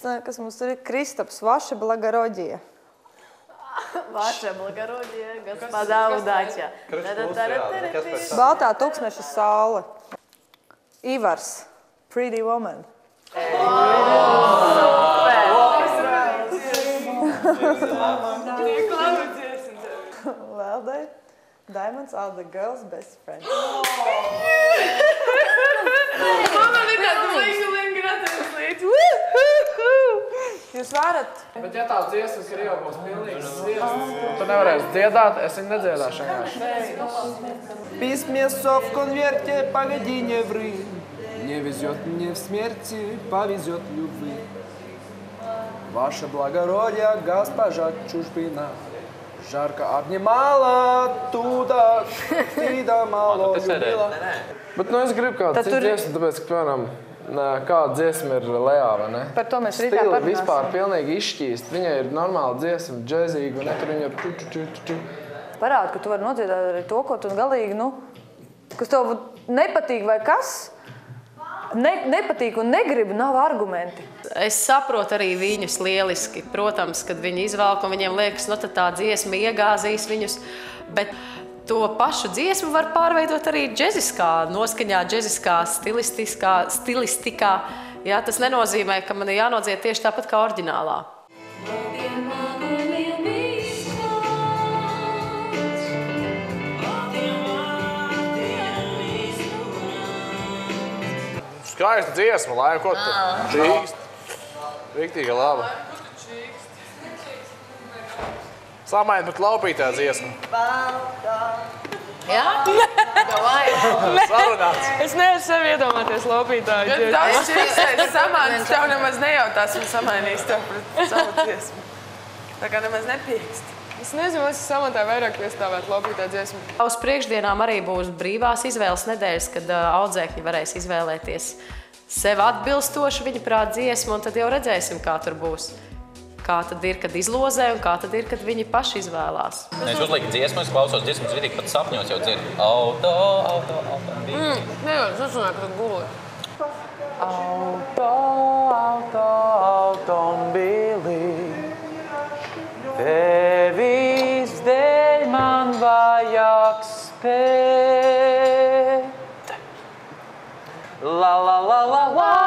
Kas mums tur ir? Kristaps, vaša blagorodija. Vaša blagorodija, gospodā udāča. Baltā tūkstneša saule. Ivars, Pretty Woman. Vēl Diamonds are the girl's best friend. Mamma ir tāda linga gratības līdz. Jūs varat? Bet ja tā dziesmas Krievu būs pilnīgs sviests, tu nevarēsi dziedāt, es viņu nedziedāšu vienkārši. Письме сов в конверте, погоди, не вры. Не везет мне в смерти, повезет любви. Ваше благородие, госпожа Чужбина, жарко обнимала оттуда, ты да мало любила. Bet nu es gribu kādu citu dziesmu, tāpēc, ka, piemēram, kāda dziesma ir Lejā, vai ne? Par to mēs rītā parunāsim. Stili vispār pilnīgi izšķīst. Viņai ir normāla dziesma, džezīga, un tur viņa ir ču. Parāda, ka tu vari nodziedāt arī to, ko tu galīgi, kas tev nepatīk vai kas, nepatīk un negribi, nav argumenti. Es saprotu arī viņus lieliski. Protams, kad viņi izvelk un viņiem liekas, tad tā dziesma iegāzīs viņus, bet to pašu dziesmu var pārveidot arī džeziskā noskaņā, džeziskā stilistikā. Jā, tas nenozīmē, ka man ir jānodzied tieši tāpat kā oriģinālā. Skaista dziesma, lai ko tu čīkst. Riktīgi laba. Samaini pat laupītā dziesma. Jā? Sarunāts. Es nevaru sevi iedomāties laupītāju. Kad tavs čīksēs samānis, tev nemaz nejautās un samainīs tev pret savu dziesmu. Tā kā nemaz nepīkst. Es nezinu, es samatā vairāk iestāvētu laupītāju dziesmu. Uz priekšdienām arī būs brīvās izvēles nedēļas, kad audzēkņi varēs izvēlēties sev atbilstoši viņa prāt dziesmu, un tad jau redzēsim, kā tur būs. Kā tad ir, kad izlozē, un kā tad ir, kad viņi paši izvēlās. Es uzlieku dziesmu, es klausos dziesmas vidīgi, pat sapņos jau dzirdu. Auto. Nevar, es uzrunāju, ka tu guli. Automobili, tevis dēļ man vajag spēt. La la la la la.